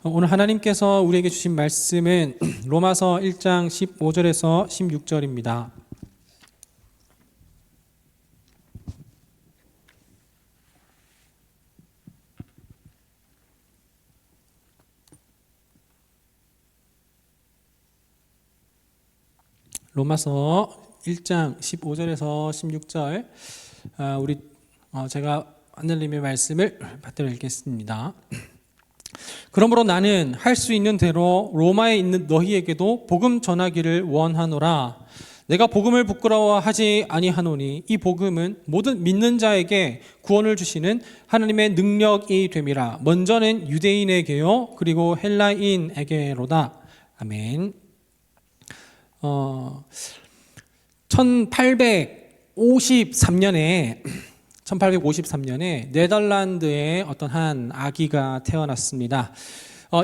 오늘 하나님께서 우리에게 주신 말씀은 로마서 1장 15절에서 16절입니다. 로마서 1장 15절에서 16절 제가 하늘님의 말씀을 받들어 읽겠습니다. 그러므로 나는 할 수 있는 대로 로마에 있는 너희에게도 복음 전하기를 원하노라. 내가 복음을 부끄러워하지 아니하노니 이 복음은 모든 믿는 자에게 구원을 주시는 하나님의 능력이 됨이라. 먼저는 유대인에게요 그리고 헬라인에게로다. 아멘. 1853년에 네덜란드에 어떤 한 아기가 태어났습니다.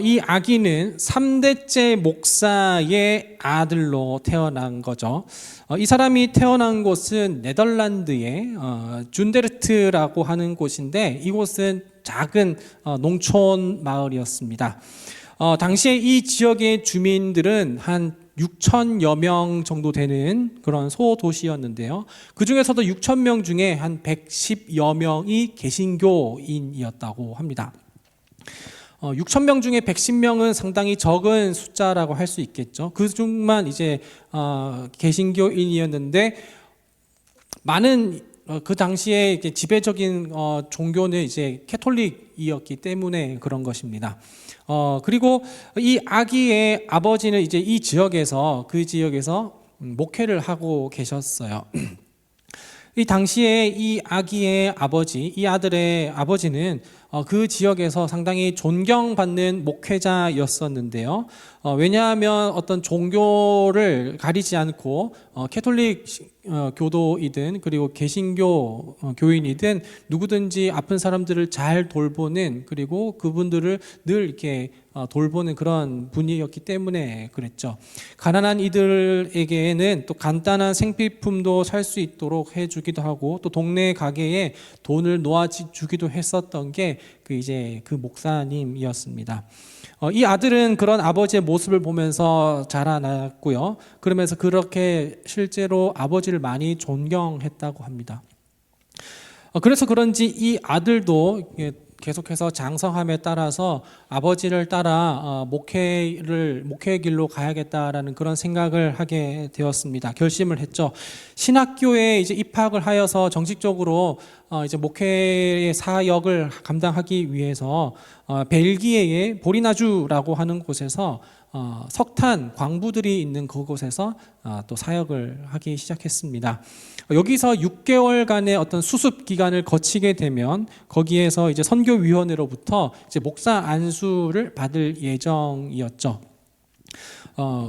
이 아기는 3대째 목사의 아들로 태어난 거죠. 이 사람이 태어난 곳은 네덜란드의 준데르트라고 하는 곳인데 이곳은 작은 농촌 마을이었습니다. 당시에 이 지역의 주민들은 한 6천여 명 정도 되는 그런 소도시였는데요. 그 중에서도 6천 명 중에 한 110여 명이 개신교인이었다고 합니다. 6천 명 중에 110명은 상당히 적은 숫자라고 할 수 있겠죠. 그 중만 이제 개신교인이었는데 많은 그 당시에 이제 지배적인 종교는 이제 캐톨릭이었기 때문에 그런 것입니다. 그리고 이 아기의 아버지는 이제 이 지역에서 목회를 하고 계셨어요. 이 당시에 이 아기의 아버지, 이 아들의 아버지는 그 지역에서 상당히 존경받는 목회자였었는데요. 왜냐하면 어떤 종교를 가리지 않고 캐톨릭 교도이든 그리고 개신교 교인이든 누구든지 아픈 사람들을 잘 돌보는, 그리고 그분들을 늘 이렇게 돌보는 그런 분이었기 때문에 그랬죠. 가난한 이들에게는 또 간단한 생필품도 살 수 있도록 해주기도 하고, 또 동네 가게에 돈을 놓아주기도 했었던 게 그 목사님이었습니다. 이 아들은 그런 아버지의 모습을 보면서 자라났고요. 그러면서 그렇게 실제로 아버지를 많이 존경했다고 합니다. 그래서 그런지 이 아들도 계속해서 장성함에 따라서 아버지를 따라 목회의 길로 가야겠다라는 그런 생각을 하게 되었습니다. 결심을 했죠. 신학교에 이제 입학을 하여서 정식적으로 이제 목회의 사역을 감당하기 위해서 벨기에의 보리나주라고 하는 곳에서 석탄 광부들이 있는 그곳에서 또 사역을 하기 시작했습니다. 여기서 6개월간의 어떤 수습 기간을 거치게 되면 거기에서 이제 선교위원회로부터 이제 목사 안수를 받을 예정이었죠.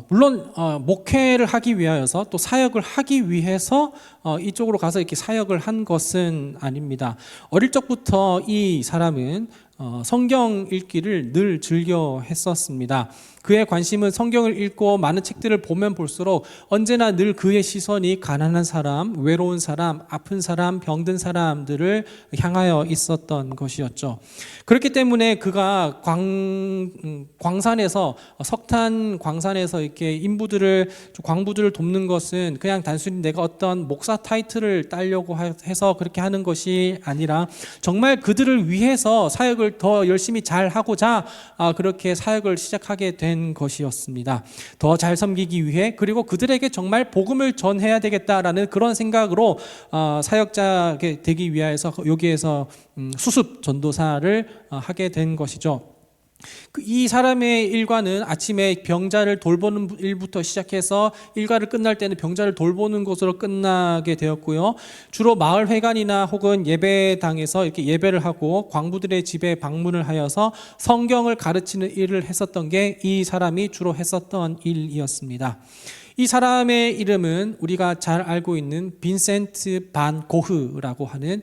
물론 목회를 하기 위하여서 또 사역을 하기 위해서 이쪽으로 가서 이렇게 사역을 한 것은 아닙니다. 어릴 적부터 이 사람은 성경 읽기를 늘 즐겨 했었습니다. 그의 관심은 성경을 읽고 많은 책들을 보면 볼수록 언제나 늘 그의 시선이 가난한 사람, 외로운 사람, 아픈 사람, 병든 사람들을 향하여 있었던 것이었죠. 그렇기 때문에 그가 광산에서, 석탄 광산에서 이렇게 광부들을 돕는 것은 그냥 단순히 내가 어떤 목사 타이틀을 따려고 해서 그렇게 하는 것이 아니라 정말 그들을 위해서 사역을 더 열심히 잘 하고자 그렇게 사역을 시작하게 된 것이었습니다. 더 잘 섬기기 위해, 그리고 그들에게 정말 복음을 전해야 되겠다라는 그런 생각으로 사역자 되기 위해서 여기에서 수습 전도사를 하게 된 것이죠. 이 사람의 일과는 아침에 병자를 돌보는 일부터 시작해서 일과를 끝날 때는 병자를 돌보는 것으로 끝나게 되었고요. 주로 마을 회관이나 혹은 예배당에서 이렇게 예배를 하고 광부들의 집에 방문을 하여서 성경을 가르치는 일을 했었던 게 이 사람이 주로 했었던 일이었습니다. 이 사람의 이름은 우리가 잘 알고 있는 빈센트 반 고흐라고 하는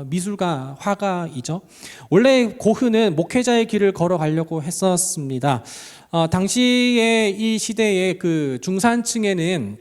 미술가, 화가이죠. 원래 고흐는 목회자의 길을 걸어가려고 했었습니다. 당시에 이 시대의 그 중산층에는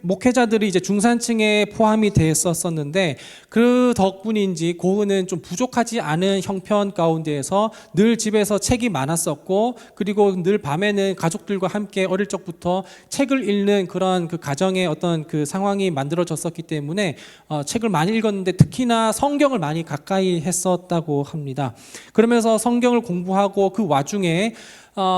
목회자들이 이제 중산층에 포함이 됐었는데 그 덕분인지 고흐는 좀 부족하지 않은 형편 가운데에서 늘 집에서 책이 많았었고, 그리고 늘 밤에는 가족들과 함께 어릴 적부터 책을 읽는 그런 그 가정의 어떤 그 상황이 만들어졌었기 때문에 책을 많이 읽었는데 특히나 성경을 많이 가까이 했었다고 합니다. 그러면서 성경을 공부하고 그 와중에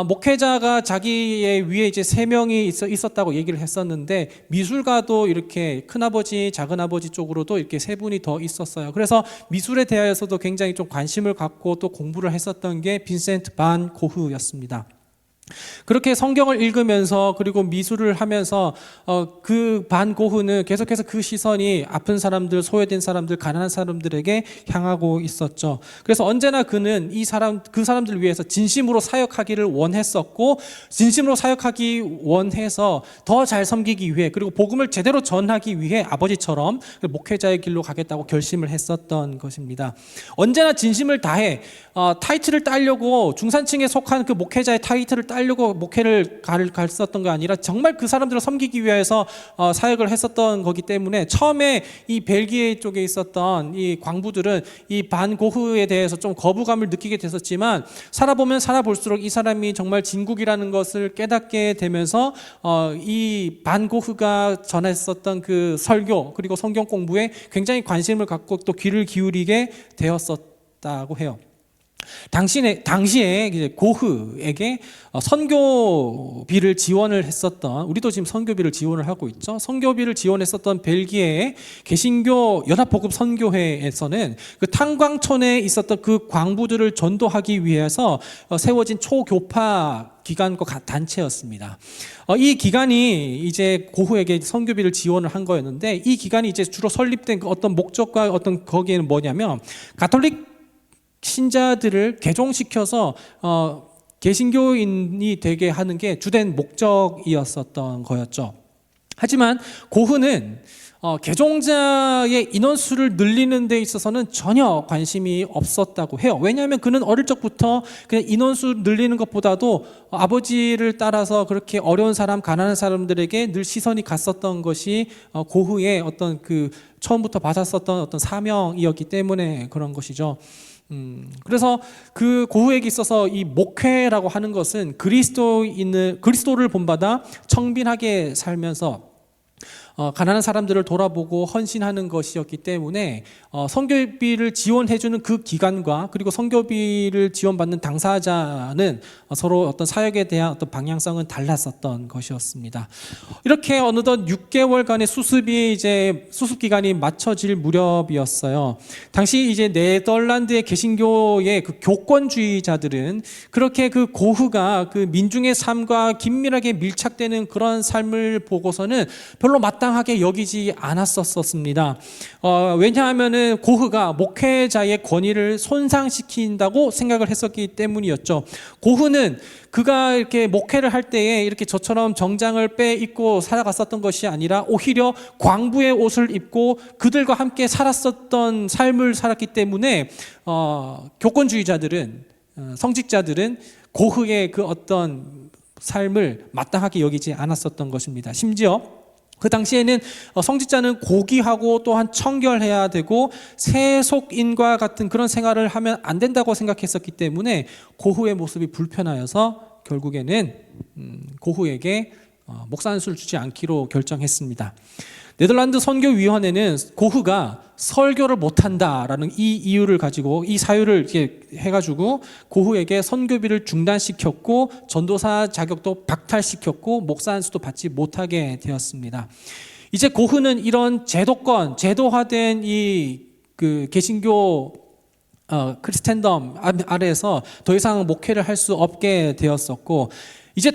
목회자가 자기의 위에 이제 3명이 있었다고 얘기를 했었는데, 미술가도 이렇게 큰아버지, 작은아버지 쪽으로도 이렇게 3분이 더 있었어요. 그래서 미술에 대하여서도 굉장히 좀 관심을 갖고 또 공부를 했었던 게 빈센트 반 고흐였습니다. 그렇게 성경을 읽으면서 그리고 미술을 하면서 그 반 고흐는 계속해서 그 시선이 아픈 사람들, 소외된 사람들, 가난한 사람들에게 향하고 있었죠. 그래서 언제나 그는 그 사람들을 위해서 진심으로 사역하기를 원했었고, 진심으로 사역하기 원해서 더 잘 섬기기 위해, 그리고 복음을 제대로 전하기 위해 아버지처럼 목회자의 길로 가겠다고 결심을 했었던 것입니다. 언제나 진심을 다해 타이틀을 따려고, 중산층에 속한 그 목회자의 타이틀을 따려고 목회를 갔었던 게 아니라 정말 그 사람들을 섬기기 위해서 사역을 했었던 거기 때문에, 처음에 이 벨기에 쪽에 있었던 이 광부들은 이 반 고흐에 대해서 좀 거부감을 느끼게 됐었지만, 살아보면 살아볼수록 이 사람이 정말 진국이라는 것을 깨닫게 되면서 이 반 고흐가 전했었던 그 설교 그리고 성경 공부에 굉장히 관심을 갖고 또 귀를 기울이게 되었었다고 해요. 당시에 이제 고흐에게 선교비를 지원을 했었던, 우리도 지금 선교비를 지원을 하고 있죠. 선교비를 지원했었던 벨기에의 개신교 연합복음 선교회에서는 그 탄광촌에 있었던 그 광부들을 전도하기 위해서 세워진 초교파 기관과 단체였습니다. 이 기관이 이제 고흐에게 선교비를 지원을 한 거였는데, 이 기관이 이제 주로 설립된 그 어떤 목적과 어떤 거기에는 뭐냐면, 가톨릭 신자들을 개종시켜서 개신교인이 되게 하는 게 주된 목적이었었던 거였죠. 하지만 고흐는 개종자의 인원수를 늘리는 데 있어서는 전혀 관심이 없었다고 해요. 왜냐하면 그는 어릴 적부터 그냥 인원수 늘리는 것보다도 아버지를 따라서 그렇게 어려운 사람, 가난한 사람들에게 늘 시선이 갔었던 것이 고흐의 어떤 그 처음부터 받았었던 어떤 사명이었기 때문에 그런 것이죠. 그래서 그 고흐에게 있어서 이 목회라고 하는 것은 그리스도를 본받아 청빈하게 살면서 가난한 사람들을 돌아보고 헌신하는 것이었기 때문에 선교비를 지원해주는 그 기관과 그리고 선교비를 지원받는 당사자는 서로 어떤 사역에 대한 어떤 방향성은 달랐었던 것이었습니다. 이렇게 어느덧 6개월간의 수습 기간이 맞춰질 무렵이었어요. 당시 이제 네덜란드의 개신교의 그 교권주의자들은 그렇게 그 고흐가 그 민중의 삶과 긴밀하게 밀착되는 그런 삶을 보고서는 별로 마땅하게 여기지 않았었습니다. 왜냐하면은 고흐가 목회자의 권위를 손상시킨다고 생각을 했었기 때문이었죠. 고흐는 그가 이렇게 목회를 할 때에 이렇게 저처럼 정장을 빼입고 살아갔었던 것이 아니라 오히려 광부의 옷을 입고 그들과 함께 살았었던 삶을 살았기 때문에 교권주의자들은, 성직자들은 고흐의 그 어떤 삶을 마땅하게 여기지 않았었던 것입니다. 심지어 그 당시에는 성직자는 고귀하고 또한 청결해야 되고 세속인과 같은 그런 생활을 하면 안 된다고 생각했었기 때문에 고흐의 모습이 불편하여서 결국에는 고흐에게 목산수를 주지 않기로 결정했습니다. 네덜란드 선교위원회는 고흐가 설교를 못한다라는 이 이유를 가지고, 이 사유를 이렇게 해가지고 고흐에게 선교비를 중단시켰고 전도사 자격도 박탈시켰고 목사 안수도 받지 못하게 되었습니다. 이제 고흐는 이런 제도화된 이 그 개신교 크리스텐덤 아래에서 더 이상 목회를 할 수 없게 되었었고, 이제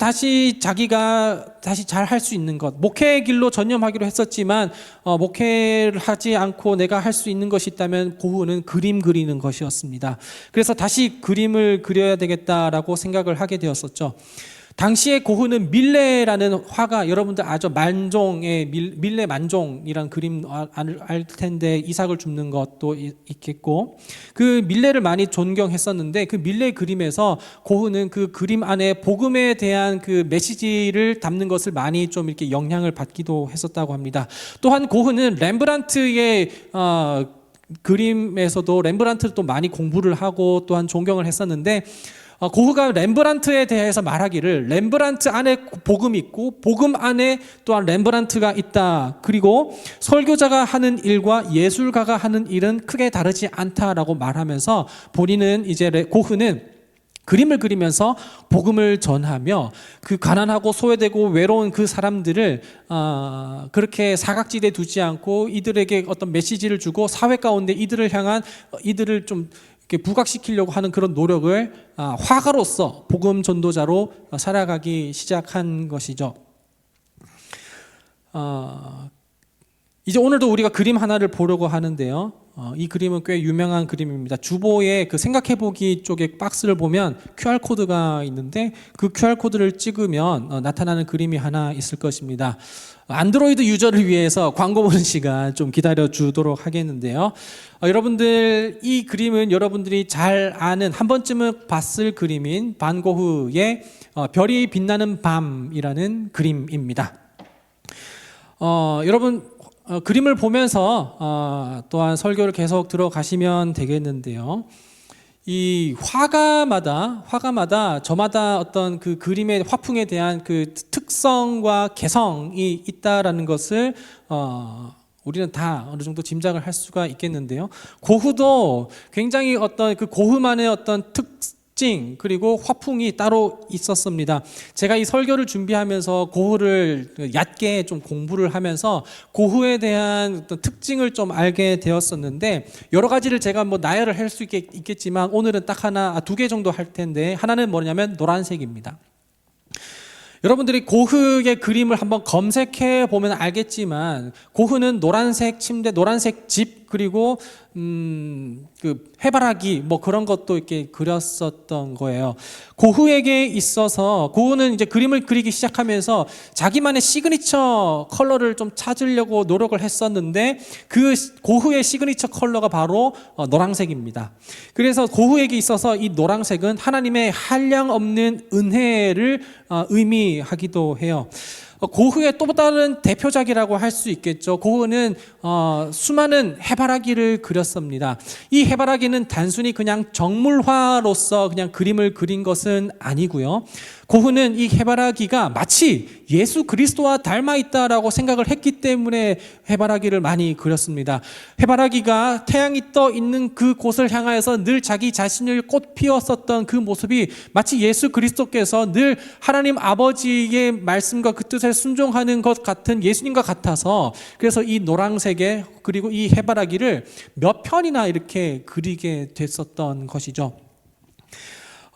자기가 다시 잘 할 수 있는 것, 목회의 길로 전념하기로 했었지만 목회를 하지 않고 내가 할 수 있는 것이 있다면 고흐는 그림 그리는 것이었습니다. 그래서 다시 그림을 그려야 되겠다라고 생각을 하게 되었었죠. 당시에 고흐는 밀레라는 화가, 여러분들 아죠? 만종의 밀레 만종이란 그림 알 텐데, 이삭을 줍는 것도 있겠고, 그 밀레를 많이 존경했었는데, 그 밀레 그림에서 고흐는 그 그림 안에 복음에 대한 그 메시지를 담는 것을 많이 좀 이렇게 영향을 받기도 했었다고 합니다. 또한 고흐는 렘브란트의 그림에서도 렘브란트를 또 많이 공부를 하고 또한 존경을 했었는데, 고흐가 렘브란트에 대해서 말하기를, 렘브란트 안에 복음이 있고 복음 안에 또한 렘브란트가 있다. 그리고 설교자가 하는 일과 예술가가 하는 일은 크게 다르지 않다라고 말하면서, 본인은 이제 고흐는 그림을 그리면서 복음을 전하며 그 가난하고 소외되고 외로운 그 사람들을 그렇게 사각지대에 두지 않고 이들에게 어떤 메시지를 주고 사회 가운데 이들을 향한, 이들을 좀 이렇게 부각시키려고 하는 그런 노력을 화가로서 복음 전도자로 살아가기 시작한 것이죠. 이제 오늘도 우리가 그림 하나를 보려고 하는데요. 이 그림은 꽤 유명한 그림입니다. 주보에 그 생각해보기 쪽에 박스를 보면 QR코드가 있는데, 그 QR코드를 찍으면 나타나는 그림이 하나 있을 것입니다. 안드로이드 유저를 위해서 광고 보는 시간 좀 기다려 주도록 하겠는데요. 여러분들, 이 그림은 여러분들이 잘 아는, 한 번쯤은 봤을 그림인 반 고흐의 별이 빛나는 밤이라는 그림입니다. 여러분, 그림을 보면서 또한 설교를 계속 들어가시면 되겠는데요. 이 화가마다 저마다 어떤 그 그림의 화풍에 대한 그 특성과 개성이 있다라는 것을 우리는 다 어느 정도 짐작을 할 수가 있겠는데요. 고흐도 굉장히 어떤 그 고흐만의 어떤 특징 그리고 화풍이 따로 있었습니다. 제가 이 설교를 준비하면서 고흐를 얕게 좀 공부를 하면서 고흐에 대한 어떤 특징을 좀 알게 되었었는데, 여러 가지를 제가 뭐 나열을 할 수 있겠지만 오늘은 딱 두 개 정도 할 텐데, 하나는 뭐냐면 노란색입니다. 여러분들이 고흐의 그림을 한번 검색해 보면 알겠지만, 고흐는 노란색 침대, 노란색 집, 그리고 그 해바라기 뭐 그런 것도 이렇게 그렸었던 거예요. 고흐에게 있어서 고흐는 이제 그림을 그리기 시작하면서 자기만의 시그니처 컬러를 좀 찾으려고 노력을 했었는데, 그 고흐의 시그니처 컬러가 바로 노란색입니다. 그래서 고흐에게 있어서 이 노란색은 하나님의 한량없는 은혜를 의미하기도 해요. 고흐의 또 다른 대표작이라고 할 수 있겠죠. 고흐는 수많은 해바라기를 그렸습니다. 이 해바라기는 단순히 그냥 정물화로서 그냥 그림을 그린 것은 아니고요. 고흐는 이 해바라기가 마치 예수 그리스도와 닮아 있다라고 생각을 했기 때문에 해바라기를 많이 그렸습니다. 해바라기가 태양이 떠 있는 그 곳을 향하여서 늘 자기 자신을 꽃 피웠었던 그 모습이 마치 예수 그리스도께서 늘 하나님 아버지의 말씀과 그 뜻에 순종하는 것 같은 예수님과 같아서, 그래서 이 노란색에 그리고 이 해바라기를 몇 편이나 이렇게 그리게 됐었던 것이죠.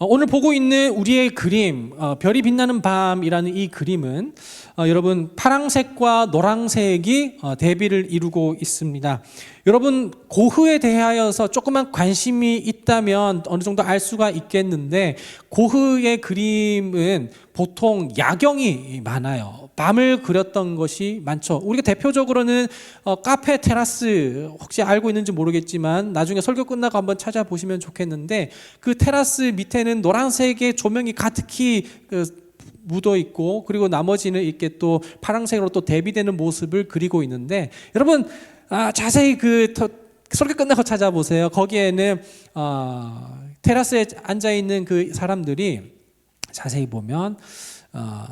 오늘 보고 있는 우리의 그림, 별이 빛나는 밤이라는 이 그림은 여러분 파랑색과 노란색이 대비를 이루고 있습니다. 여러분, 고흐에 대하여서 조금만 관심이 있다면 어느 정도 알 수가 있겠는데, 고흐의 그림은 보통 야경이 많아요. 밤을 그렸던 것이 많죠. 우리가 대표적으로는 카페 테라스, 혹시 알고 있는지 모르겠지만 나중에 설교 끝나고 한번 찾아보시면 좋겠는데, 그 테라스 밑에는 노란색의 조명이 가득히 묻어 있고, 그리고 나머지는 이렇게 또 파란색으로 또 대비되는 모습을 그리고 있는데, 여러분 자세히 그 설교 끝나고 찾아보세요. 거기에는 테라스에 앉아 있는 그 사람들이 자세히 보면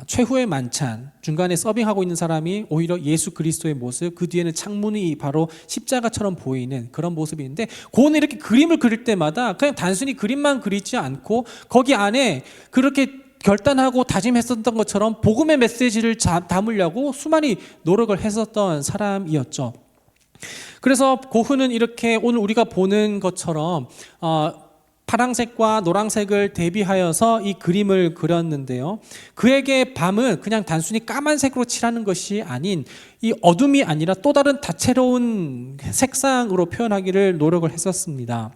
최후의 만찬, 중간에 서빙하고 있는 사람이 오히려 예수 그리스도의 모습, 그 뒤에는 창문이 바로 십자가처럼 보이는 그런 모습인데, 고흐는 이렇게 그림을 그릴 때마다 그냥 단순히 그림만 그리지 않고 거기 안에 그렇게 결단하고 다짐했었던 것처럼 복음의 메시지를 담으려고 수많이 노력을 했었던 사람이었죠. 그래서 고흐는 이렇게 오늘 우리가 보는 것처럼 파란색과 노란색을 대비하여서 이 그림을 그렸는데요. 그에게 밤은 그냥 단순히 까만색으로 칠하는 것이 아닌, 이 어둠이 아니라 또 다른 다채로운 색상으로 표현하기를 노력을 했었습니다.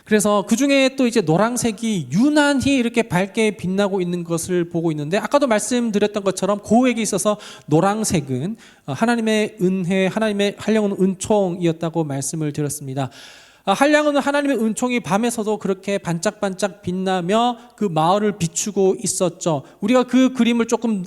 그래서 그 중에 또 이제 노란색이 유난히 이렇게 밝게 빛나고 있는 것을 보고 있는데, 아까도 말씀드렸던 것처럼 고흐에게 있어서 노란색은 하나님의 은혜, 하나님의 한량은 은총이었다고 말씀을 드렸습니다. 한량은 하나님의 은총이 밤에서도 그렇게 반짝반짝 빛나며 그 마을을 비추고 있었죠. 우리가 그 그림을 조금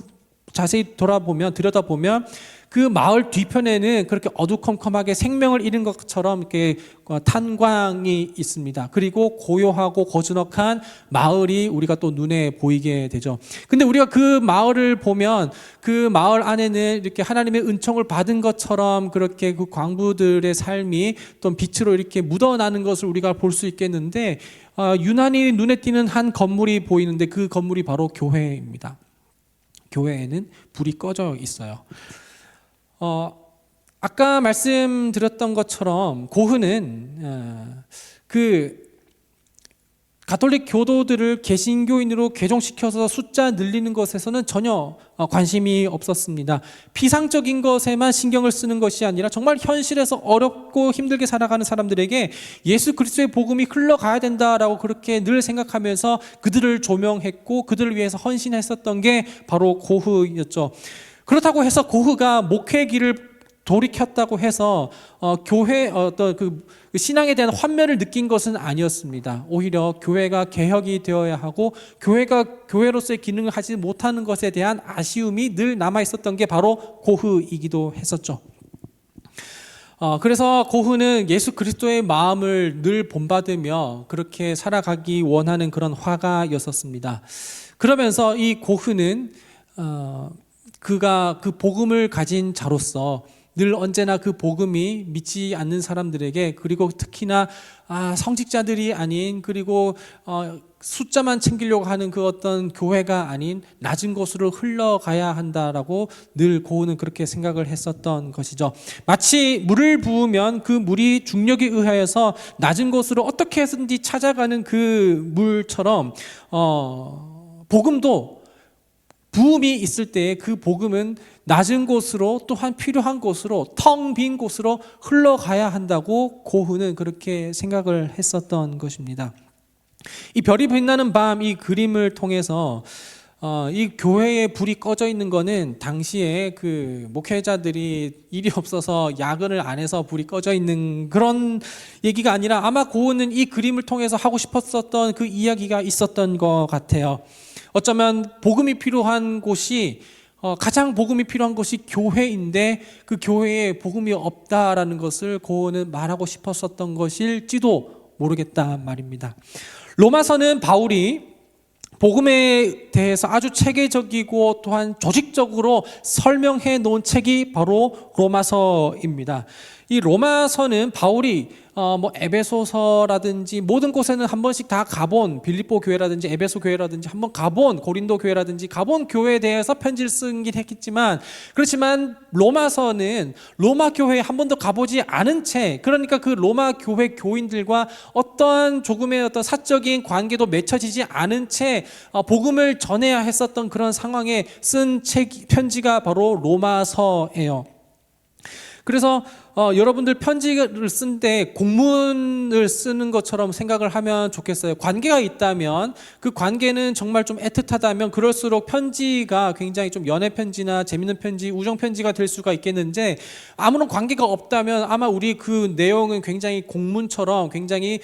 자세히 들여다보면 그 마을 뒤편에는 그렇게 어두컴컴하게 생명을 잃은 것처럼 이렇게 탄광이 있습니다. 그리고 고요하고 고즈넉한 마을이 우리가 또 눈에 보이게 되죠. 근데 우리가 그 마을을 보면 그 마을 안에는 이렇게 하나님의 은총을 받은 것처럼 그렇게 그 광부들의 삶이 또 빛으로 이렇게 묻어나는 것을 우리가 볼 수 있겠는데, 유난히 눈에 띄는 한 건물이 보이는데 그 건물이 바로 교회입니다. 교회에는 불이 꺼져 있어요. 아까 말씀드렸던 것처럼 고흐는 그 가톨릭 교도들을 개신교인으로 개종시켜서 숫자 늘리는 것에서는 전혀 관심이 없었습니다. 피상적인 것에만 신경을 쓰는 것이 아니라 정말 현실에서 어렵고 힘들게 살아가는 사람들에게 예수 그리스도의 복음이 흘러가야 된다라고 그렇게 늘 생각하면서 그들을 조명했고 그들을 위해서 헌신했었던 게 바로 고흐였죠. 그렇다고 해서 고흐가 목회 길을 돌이켰다고 해서 교회 어떤 그 신앙에 대한 환멸을 느낀 것은 아니었습니다. 오히려 교회가 개혁이 되어야 하고 교회가 교회로서의 기능을 하지 못하는 것에 대한 아쉬움이 늘 남아 있었던 게 바로 고흐이기도 했었죠. 그래서 고흐는 예수 그리스도의 마음을 늘 본받으며 그렇게 살아가기 원하는 그런 화가였었습니다. 그러면서 이 고흐는 그가 그 복음을 가진 자로서 늘 언제나 그 복음이 믿지 않는 사람들에게, 그리고 특히나 성직자들이 아닌, 그리고 숫자만 챙기려고 하는 그 어떤 교회가 아닌 낮은 곳으로 흘러가야 한다라고 늘 고흐는 그렇게 생각을 했었던 것이죠. 마치 물을 부으면 그 물이 중력에 의하여서 낮은 곳으로 어떻게 해서든지 찾아가는 그 물처럼 복음도 부음이 있을 때 그 복음은 낮은 곳으로, 또한 필요한 곳으로, 텅 빈 곳으로 흘러가야 한다고 고흐는 그렇게 생각을 했었던 것입니다. 이 별이 빛나는 밤 이 그림을 통해서 이 교회에 불이 꺼져 있는 거는 당시에 그 목회자들이 일이 없어서 야근을 안 해서 불이 꺼져 있는 그런 얘기가 아니라, 아마 고흐는 이 그림을 통해서 하고 싶었었던 그 이야기가 있었던 것 같아요. 어쩌면 복음이 필요한 곳이 가장 복음이 필요한 곳이 교회인데 그 교회에 복음이 없다라는 것을 고흐는 말하고 싶었었던 것일지도 모르겠다 말입니다. 로마서는 바울이 복음에 대해서 아주 체계적이고 또한 조직적으로 설명해 놓은 책이 바로 로마서입니다. 이 로마서는 바울이 에베소서라든지 모든 곳에는 한 번씩 다 가본, 빌립보 교회라든지 에베소 교회라든지 한번 가본, 고린도 교회라든지 가본 교회에 대해서 편지를 쓰긴 했겠지만, 그렇지만 로마서는 로마 교회에 한 번도 가보지 않은 채, 그러니까 그 로마 교회 교인들과 어떠한 조금의 어떤 사적인 관계도 맺혀지지 않은 채 복음을 전해야 했었던 그런 상황에 쓴 편지가 바로 로마서예요. 그래서 여러분들 편지를 쓴 때 공문을 쓰는 것처럼 생각을 하면 좋겠어요. 관계가 있다면, 그 관계는 정말 좀 애틋하다면 그럴수록 편지가 굉장히 좀 연애 편지나 재밌는 편지, 우정 편지가 될 수가 있겠는데, 아무런 관계가 없다면 아마 우리 그 내용은 굉장히 공문처럼 굉장히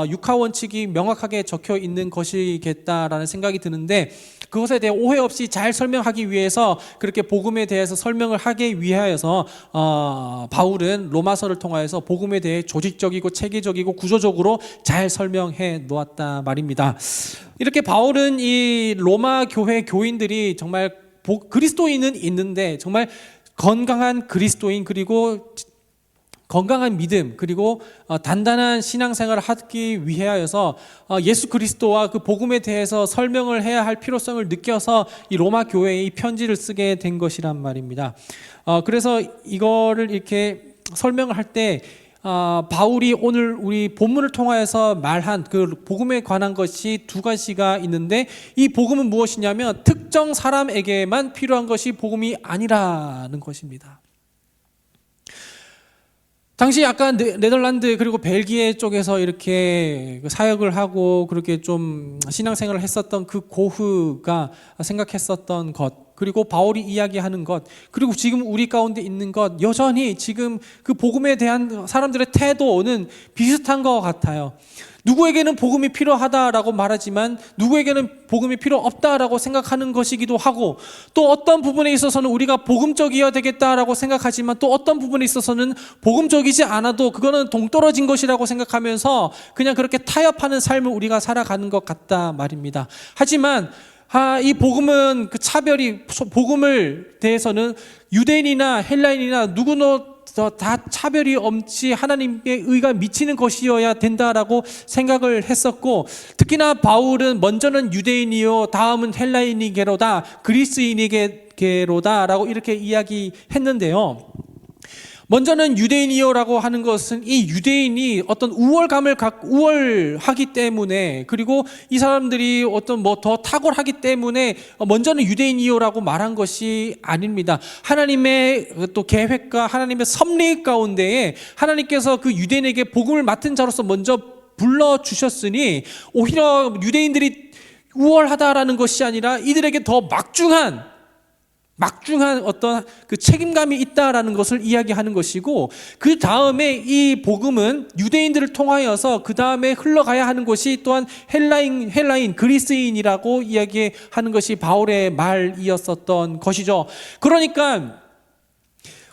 육하 원칙이 명확하게 적혀 있는 것이겠다라는 생각이 드는데, 그것에 대해 오해 없이 잘 설명하기 위해서 그렇게 복음에 대해서 설명을 하기 위하여서 바울은 로마서를 통하여서 복음에 대해 조직적이고 체계적이고 구조적으로 잘 설명해 놓았다 말입니다. 이렇게 바울은 이 로마 교회 교인들이 정말 그리스도인은 있는데 정말 건강한 그리스도인, 그리고 건강한 믿음, 그리고 단단한 신앙생활을 하기 위하여서 예수 그리스도와 그 복음에 대해서 설명을 해야 할 필요성을 느껴서 이 로마 교회에 이 편지를 쓰게 된 것이란 말입니다. 그래서 이거를 이렇게 설명을 할 때 바울이 오늘 우리 본문을 통하여서 말한 그 복음에 관한 것이 두 가지가 있는데, 이 복음은 무엇이냐면 특정 사람에게만 필요한 것이 복음이 아니라는 것입니다. 당시 약간 네덜란드 그리고 벨기에 쪽에서 이렇게 사역을 하고 그렇게 좀 신앙생활을 했었던 그 고흐가 생각했었던 것, 그리고 바울이 이야기하는 것, 그리고 지금 우리 가운데 있는 것, 여전히 지금 그 복음에 대한 사람들의 태도는 비슷한 것 같아요. 누구에게는 복음이 필요하다라고 말하지만 누구에게는 복음이 필요 없다라고 생각하는 것이기도 하고, 또 어떤 부분에 있어서는 우리가 복음적이어야 되겠다라고 생각하지만 또 어떤 부분에 있어서는 복음적이지 않아도 그거는 동떨어진 것이라고 생각하면서 그냥 그렇게 타협하는 삶을 우리가 살아가는 것 같다 말입니다. 하지만 이 복음은 그 차별이, 복음을 대해서는 유대인이나 헬라인이나 누구나 다 차별이 없이 하나님의 의가 미치는 것이어야 된다라고 생각을 했었고, 특히나 바울은 먼저는 유대인이요 다음은 헬라인이게로다, 그리스인이게로다라고 이렇게 이야기했는데요. 먼저는 유대인이요라고 하는 것은 이 유대인이 어떤 우월하기 때문에, 그리고 이 사람들이 어떤 더 탁월하기 때문에 먼저는 유대인이요라고 말한 것이 아닙니다. 하나님의 또 계획과 하나님의 섭리 가운데에 하나님께서 그 유대인에게 복음을 맡은 자로서 먼저 불러주셨으니, 오히려 유대인들이 우월하다라는 것이 아니라 이들에게 더 막중한 어떤 그 책임감이 있다라는 것을 이야기하는 것이고, 그 다음에 이 복음은 유대인들을 통하여서 그 다음에 흘러가야 하는 것이 또한 헬라인, 그리스인이라고 이야기하는 것이 바울의 말이었었던 것이죠. 그러니까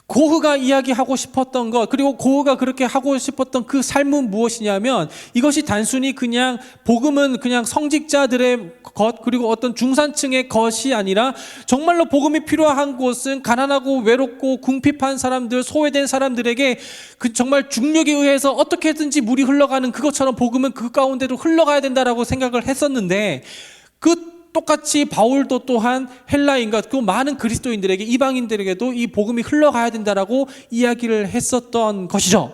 고흐가 이야기하고 싶었던 것, 그리고 고흐가 그렇게 하고 싶었던 그 삶은 무엇이냐면, 이것이 단순히 그냥 복음은 그냥 성직자들의 것, 그리고 어떤 중산층의 것이 아니라 정말로 복음이 필요한 곳은 가난하고 외롭고 궁핍한 사람들, 소외된 사람들에게 그 정말 중력에 의해서 어떻게든지 물이 흘러가는 그것처럼 복음은 그 가운데로 흘러가야 된다라고 생각을 했었는데, 똑같이 바울도 또한 헬라인과 그 많은 그리스도인들에게, 이방인들에게도 이 복음이 흘러가야 된다라고 이야기를 했었던 것이죠.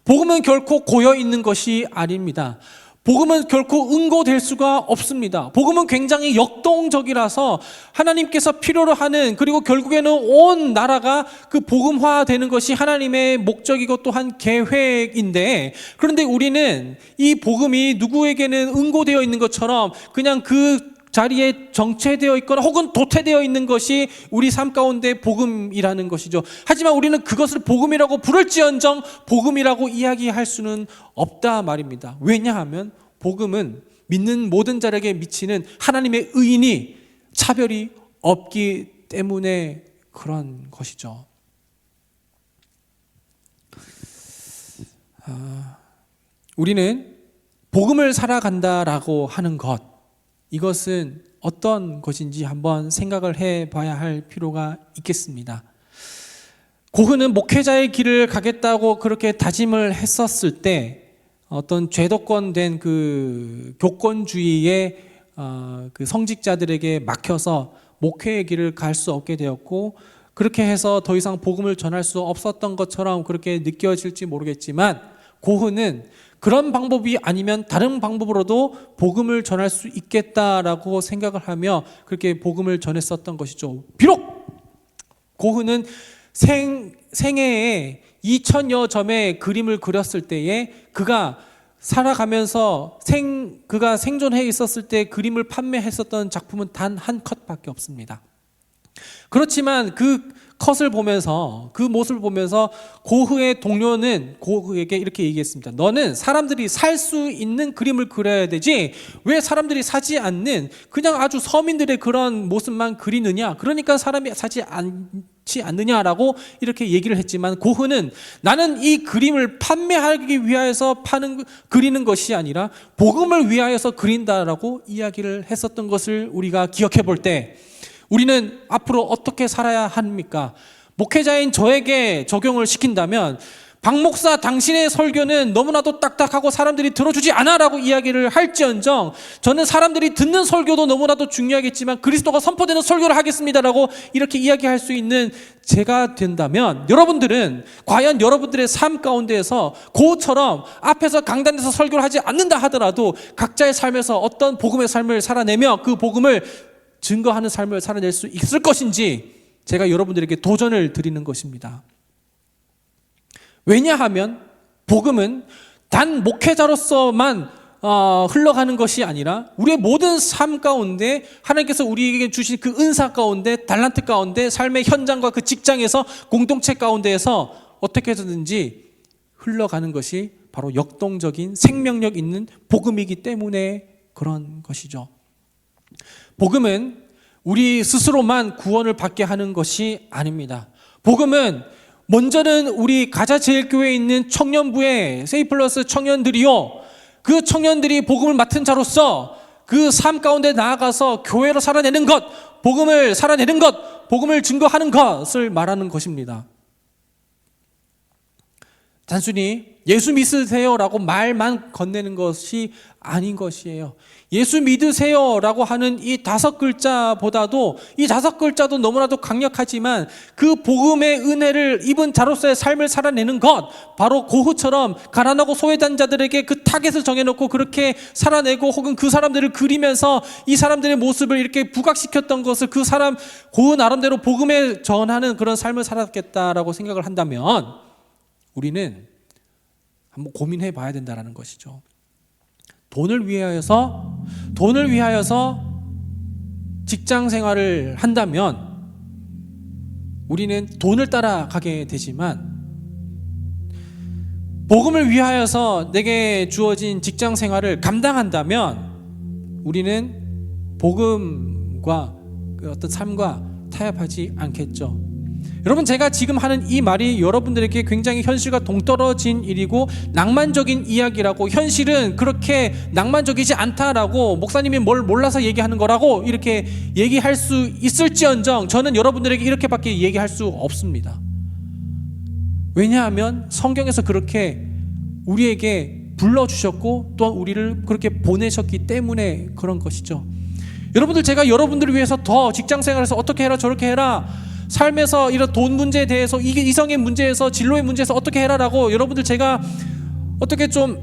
복음은 결코 고여 있는 것이 아닙니다. 복음은 결코 응고될 수가 없습니다. 복음은 굉장히 역동적이라서 하나님께서 필요로 하는, 그리고 결국에는 온 나라가 그 복음화되는 것이 하나님의 목적이고 또한 계획인데, 그런데 우리는 이 복음이 누구에게는 응고되어 있는 것처럼 그냥 그 자리에 정체되어 있거나 혹은 도태되어 있는 것이 우리 삶 가운데 복음이라는 것이죠. 하지만 우리는 그것을 복음이라고 부를지언정 복음이라고 이야기할 수는 없다 말입니다. 왜냐하면 복음은 믿는 모든 자에게 미치는 하나님의 의인이 차별이 없기 때문에 그런 것이죠. 우리는 복음을 살아간다라고 하는 것, 이것은 어떤 것인지 한번 생각을 해봐야 할 필요가 있겠습니다. 고흐는 목회자의 길을 가겠다고 그렇게 다짐을 했었을 때 어떤 죄도권된 그 교권주의의 그 성직자들에게 막혀서 목회의 길을 갈 수 없게 되었고, 그렇게 해서 더 이상 복음을 전할 수 없었던 것처럼 그렇게 느껴질지 모르겠지만, 고흐는 그런 방법이 아니면 다른 방법으로도 복음을 전할 수 있겠다라고 생각을 하며 그렇게 복음을 전했었던 것이죠. 비록 고흐는 생애에 2000여 점의 그림을 그렸을 때에 그가 살아가면서 그가 생존해 있었을 때 그림을 판매했었던 작품은 단 한 컷밖에 없습니다. 그렇지만 그 컷을 보면서, 그 모습을 보면서 고흐의 동료는 고흐에게 이렇게 얘기했습니다. 너는 사람들이 살 수 있는 그림을 그려야 되지 왜 사람들이 사지 않는 그냥 아주 서민들의 그런 모습만 그리느냐, 그러니까 사람이 사지 않지 않느냐라고 이렇게 얘기를 했지만, 고흐는 나는 이 그림을 판매하기 위하여서 그리는 것이 아니라 복음을 위하여서 그린다라고 이야기를 했었던 것을 우리가 기억해 볼 때, 우리는 앞으로 어떻게 살아야 합니까? 목회자인 저에게 적용을 시킨다면, 박 목사 당신의 설교는 너무나도 딱딱하고 사람들이 들어주지 않아라고 이야기를 할지언정, 저는 사람들이 듣는 설교도 너무나도 중요하겠지만 그리스도가 선포되는 설교를 하겠습니다라고 이렇게 이야기할 수 있는 제가 된다면, 여러분들은 과연 여러분들의 삶 가운데에서 고처럼 앞에서 강단에서 설교를 하지 않는다 하더라도 각자의 삶에서 어떤 복음의 삶을 살아내며 그 복음을 증거하는 삶을 살아낼 수 있을 것인지 제가 여러분들에게 도전을 드리는 것입니다. 왜냐하면 복음은 단 목회자로서만 흘러가는 것이 아니라 우리의 모든 삶 가운데 하나님께서 우리에게 주신 그 은사 가운데, 달란트 가운데, 삶의 현장과 그 직장에서, 공동체 가운데에서 어떻게 해서든지 흘러가는 것이 바로 역동적인 생명력 있는 복음이기 때문에 그런 것이죠. 복음은 우리 스스로만 구원을 받게 하는 것이 아닙니다. 복음은 먼저는 우리 가자제일교회에 있는 청년부의 세이플러스 청년들이요, 그 청년들이 복음을 맡은 자로서 그 삶 가운데 나아가서 교회로 살아내는 것, 복음을 살아내는 것, 복음을 증거하는 것을 말하는 것입니다. 단순히 예수 믿으세요라고 말만 건네는 것이 아닌 것이에요. 예수 믿으세요라고 하는 이 5글자보다도, 이 5글자도 너무나도 강력하지만 그 복음의 은혜를 입은 자로서의 삶을 살아내는 것, 바로 고흐처럼 가난하고 소외된 자들에게 그 타겟을 정해놓고 그렇게 살아내고, 혹은 그 사람들을 그리면서 이 사람들의 모습을 이렇게 부각시켰던 것을 그 사람 고흐 나름대로 복음에 전하는 그런 삶을 살았겠다라고 생각을 한다면 우리는 한번 고민해 봐야 된다는 것이죠. 돈을 위하여서 직장 생활을 한다면 우리는 돈을 따라가게 되지만, 복음을 위하여서 내게 주어진 직장 생활을 감당한다면 우리는 복음과 그 어떤 삶과 타협하지 않겠죠. 여러분, 제가 지금 하는 이 말이 여러분들에게 굉장히 현실과 동떨어진 일이고 낭만적인 이야기라고, 현실은 그렇게 낭만적이지 않다라고, 목사님이 뭘 몰라서 얘기하는 거라고 이렇게 얘기할 수 있을지언정 저는 여러분들에게 이렇게밖에 얘기할 수 없습니다. 왜냐하면 성경에서 그렇게 우리에게 불러주셨고 또한 우리를 그렇게 보내셨기 때문에 그런 것이죠. 여러분들, 제가 여러분들을 위해서 더 직장생활에서 어떻게 해라 저렇게 해라, 삶에서 이런 돈 문제에 대해서, 이게 이성의 문제에서, 진로의 문제에서 어떻게 해라라고 여러분들 제가 어떻게 좀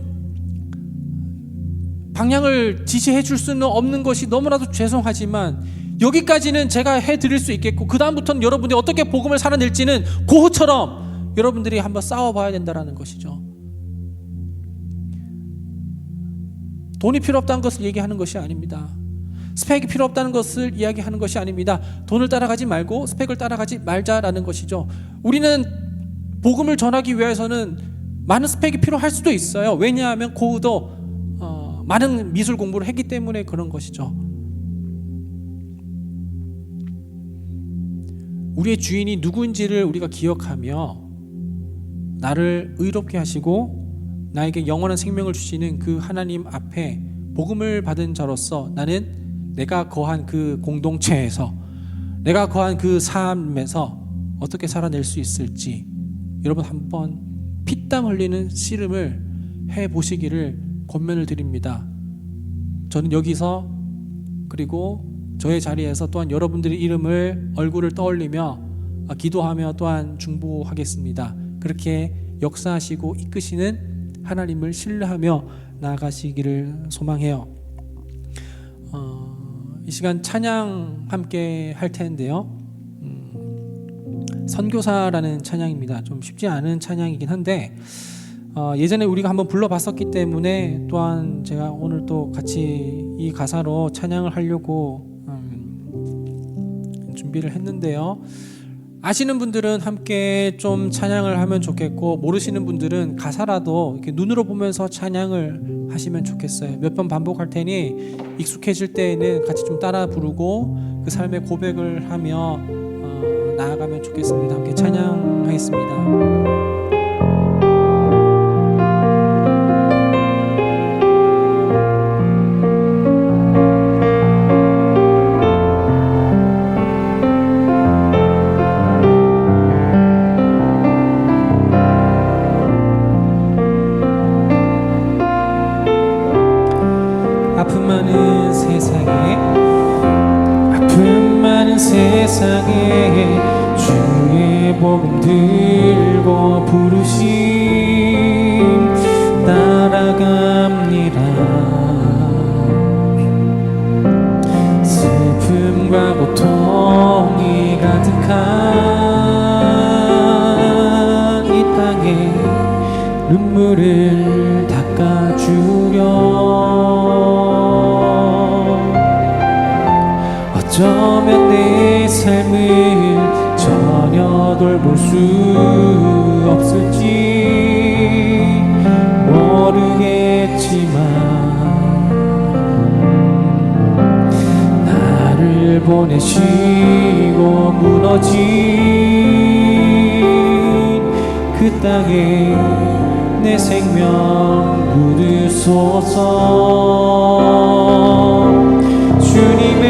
방향을 지시해 줄 수는 없는 것이 너무나도 죄송하지만 여기까지는 제가 해드릴 수 있겠고, 그 다음부터는 여러분들이 어떻게 복음을 살아낼지는 고흐처럼 여러분들이 한번 싸워봐야 된다는 것이죠. 돈이 필요 없다는 것을 얘기하는 것이 아닙니다. 스펙이 필요 없다는 것을 이야기하는 것이 아닙니다. 돈을 따라가지 말고 스펙을 따라가지 말자라는 것이죠. 우리는 복음을 전하기 위해서는 많은 스펙이 필요할 수도 있어요. 왜냐하면 고흐도 많은 미술 공부를 했기 때문에 그런 것이죠. 우리의 주인이 누구인지를 우리가 기억하며 나를 의롭게 하시고 나에게 영원한 생명을 주시는 그 하나님 앞에 복음을 받은 자로서 나는 내가 거한 그 공동체에서, 내가 거한 그 삶에서 어떻게 살아낼 수 있을지 여러분 한번 피땀 흘리는 씨름을 해보시기를 권면을 드립니다. 저는 여기서, 그리고 저의 자리에서 또한 여러분들의 이름을, 얼굴을 떠올리며 기도하며 또한 중보하겠습니다. 그렇게 역사하시고 이끄시는 하나님을 신뢰하며 나아가시기를 소망해요. 이 시간 찬양 함께 할 텐데요. 선교사라는 찬양입니다. 좀 쉽지 않은 찬양이긴 한데 예전에 우리가 한번 불러봤었기 때문에 또한 제가 오늘 또 같이 이 가사로 찬양을 하려고 준비를 했는데요. 아시는 분들은 함께 좀 찬양을 하면 좋겠고, 모르시는 분들은 가사라도 이렇게 눈으로 보면서 찬양을 하시면 좋겠어요. 몇 번 반복할 테니 익숙해질 때에는 같이 좀 따라 부르고 그 삶의 고백을 하며 나아가면 좋겠습니다. 함께 찬양하겠습니다. 세상에 주의 복음 들고 부르심 따라갑니다. 슬픔과 고통이 가득한 이 땅에 눈물을 닦아주려 어쩌면 내 삶을 전혀 돌볼 수 없을지 모르겠지만 나를 보내시고 무너진 그 땅에 내 생명 묻으소서. 주님의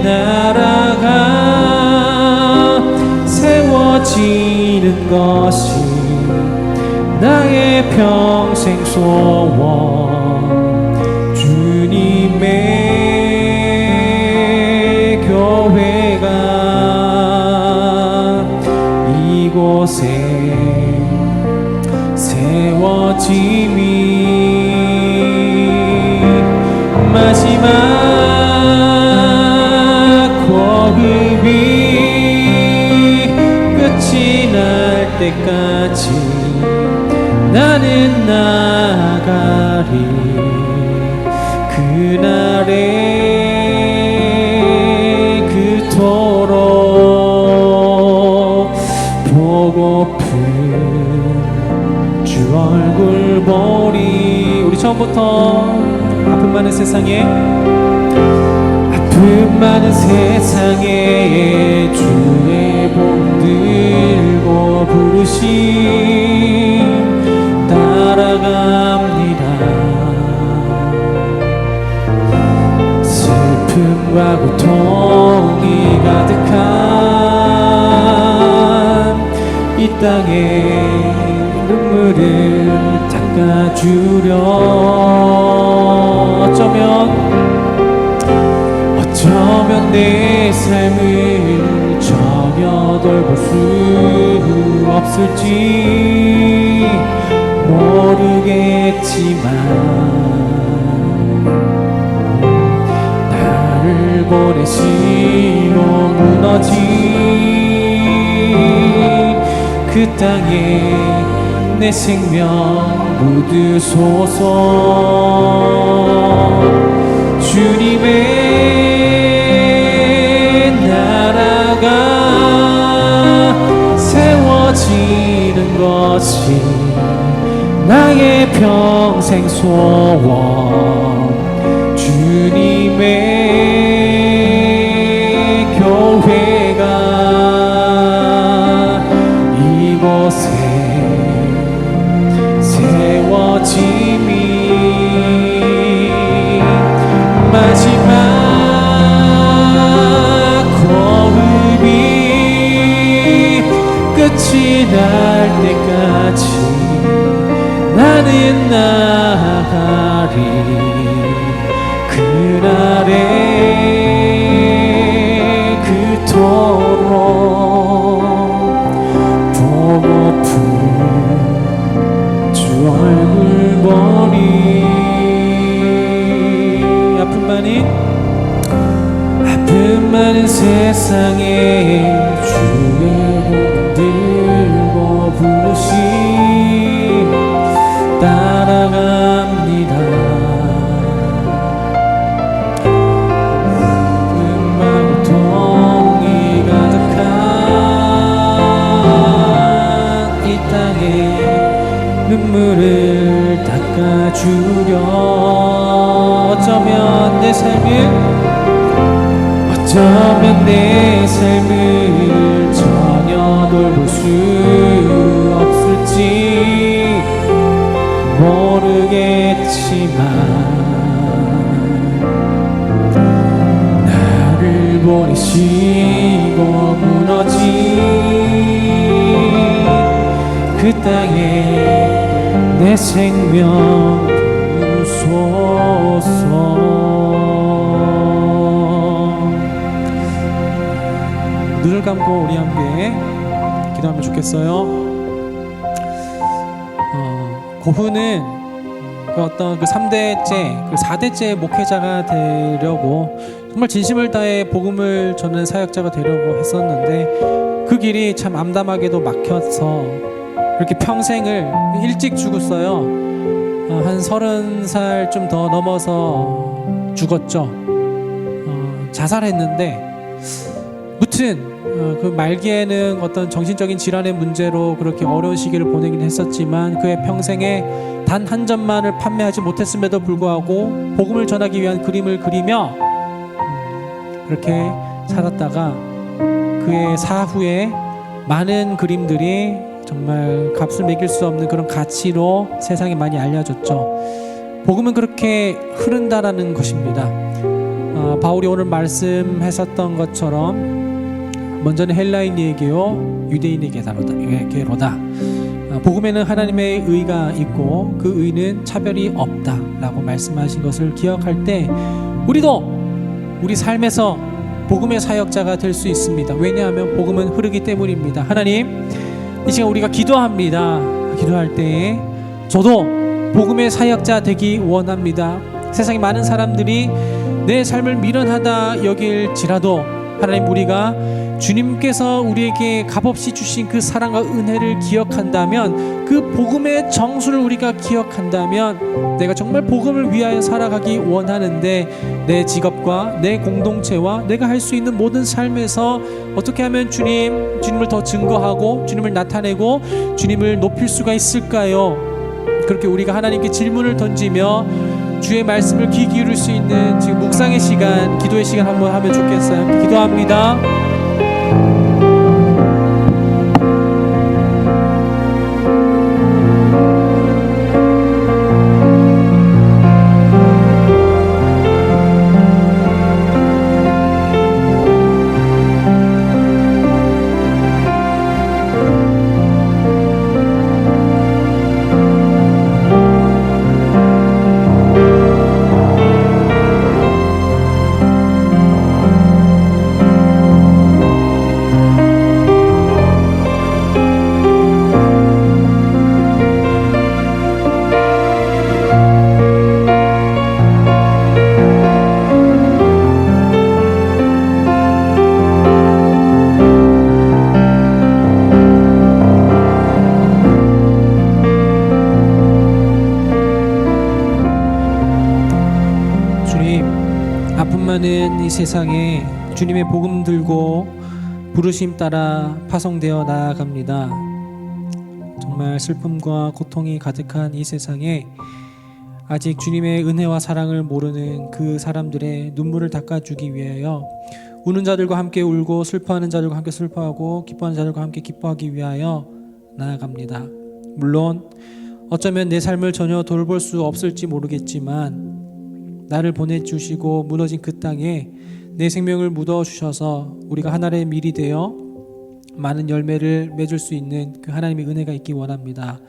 나라가 세워지는 것이 나의 평생 소원. 주님의 교회가 이곳에 세워짐이 마지막 호흡이 끝이 날 때까지 나는 나가리. 그날에 그토록 보고픈 주 얼굴 보리. 우리 처음부터 아픔 많은 세상에 아픔 많은 세상에 주의 복 들고 부르심 따라갑니다. 슬픔과 고통이 가득한 이 땅에 눈물을 닦아주려 어쩌면 내 삶을 전혀 돌볼 수 없을지 모르겠지만 나를 보내시고 무너진 그 땅에 내 생명 묻으소서. 주님의 나라가 세워지는 것이 나의 평생 소원. 주님의 교회가 이곳에 세워짐이 마지막 호흡이 끝이 날 때까지 나는 나가리. 그날에 그토록 보고픈 주 얼굴 보니. 아픔 많은 세상에 주의 복 들고 부르심 따라갑니다. 아픔과 고통이 가득한 이 땅에 눈물을 닦아주려 어쩌면 내 삶을 전혀 돌볼 수 없을지 모르겠지만 나를 보내시고 무너진 그 땅에 내 생명 주소서. 눈을 감고 우리 함께 기도하면 좋겠어요. 고흐는 그 어떤 그 3대째, 그 4대째 목회자가 되려고 정말 진심을 다해 복음을 전하는 사역자가 되려고 했었는데 그 길이 참 암담하게도 막혀서 그렇게 평생을 일찍 죽었어요. 한 30살 좀 더 넘어서 죽었죠. 자살했는데 무튼 그 말기에는 어떤 정신적인 질환의 문제로 그렇게 어려운 시기를 보내긴 했었지만 그의 평생에 단 한 점만을 판매하지 못했음에도 불구하고 복음을 전하기 위한 그림을 그리며 그렇게 살았다가 그의 사후에 많은 그림들이 정말 값을 매길 수 없는 그런 가치로 세상에 많이 알려졌죠. 복음은 그렇게 흐른다라는 것입니다. 바울이 오늘 말씀했었던 것처럼 먼저는 헬라인에게요 유대인에게로다. 복음에는 하나님의 의가 있고 그 의는 차별이 없다라고 말씀하신 것을 기억할 때 우리도 우리 삶에서 복음의 사역자가 될 수 있습니다. 왜냐하면 복음은 흐르기 때문입니다. 하나님, 이 시간 우리가 기도합니다. 기도할 때 저도 복음의 사역자 되기 원합니다. 세상에 많은 사람들이 내 삶을 미련하다 여길지라도 하나님, 우리가 주님께서 우리에게 값없이 주신 그 사랑과 은혜를 기억한다면, 그 복음의 정수를 우리가 기억한다면 내가 정말 복음을 위하여 살아가기 원하는데 내 직업과 내 공동체와 내가 할 수 있는 모든 삶에서 어떻게 하면 주님을 더 증거하고 주님을 나타내고 주님을 높일 수가 있을까요? 그렇게 우리가 하나님께 질문을 던지며 주의 말씀을 귀 기울일 수 있는 지금 묵상의 시간, 기도의 시간 한번 하면 좋겠어요. 기도합니다. 이 세상에 주님의 복음 들고 부르심 따라 파송되어 나아갑니다. 정말 슬픔과 고통이 가득한 이 세상에 아직 주님의 은혜와 사랑을 모르는 그 사람들의 눈물을 닦아주기 위하여 우는 자들과 함께 울고 슬퍼하는 자들과 함께 슬퍼하고 기뻐하는 자들과 함께 기뻐하기 위하여 나아갑니다. 물론 어쩌면 내 삶을 전혀 돌볼 수 없을지 모르겠지만 나를 보내주시고 무너진 그 땅에 내 생명을 묻어주셔서 우리가 하나님의 밀이 되어 많은 열매를 맺을 수 있는 그 하나님의 은혜가 있기 원합니다.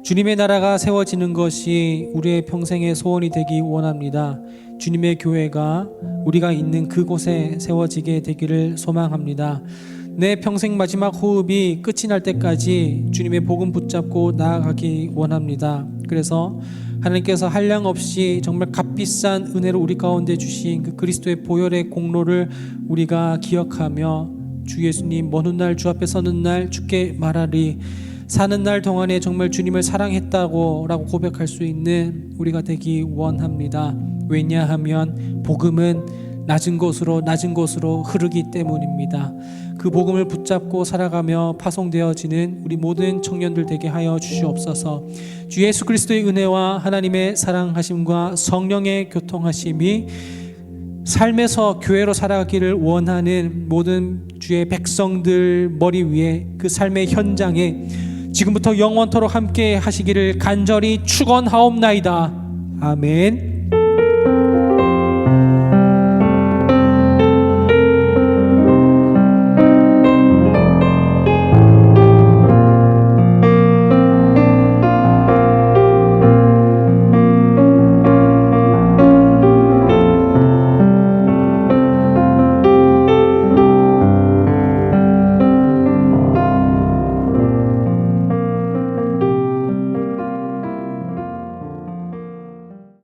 주님의 나라가 세워지는 것이 우리의 평생의 소원이 되기 원합니다. 주님의 교회가 우리가 있는 그곳에 세워지게 되기를 소망합니다. 내 평생 마지막 호흡이 끝이 날 때까지 주님의 복음 붙잡고 나아가기 원합니다. 그래서 하나님께서 한량없이 정말 값비싼 은혜를 우리 가운데 주신 그 그리스도의 보혈의 공로를 우리가 기억하며 주 예수님 먼 훗날 주 앞에 서는 날 주께 말하리, 사는 날 동안에 정말 주님을 사랑했다고 라고 고백할 수 있는 우리가 되기 원합니다. 왜냐하면 복음은 낮은 곳으로 흐르기 때문입니다. 그 복음을 붙잡고 살아가며 파송되어지는 우리 모든 청년들 되게 하여 주시옵소서. 주 예수 그리스도의 은혜와 하나님의 사랑하심과 성령의 교통하심이 삶에서 교회로 살아가기를 원하는 모든 주의 백성들 머리 위에, 그 삶의 현장에 지금부터 영원토록 함께 하시기를 간절히 축원하옵나이다. 아멘.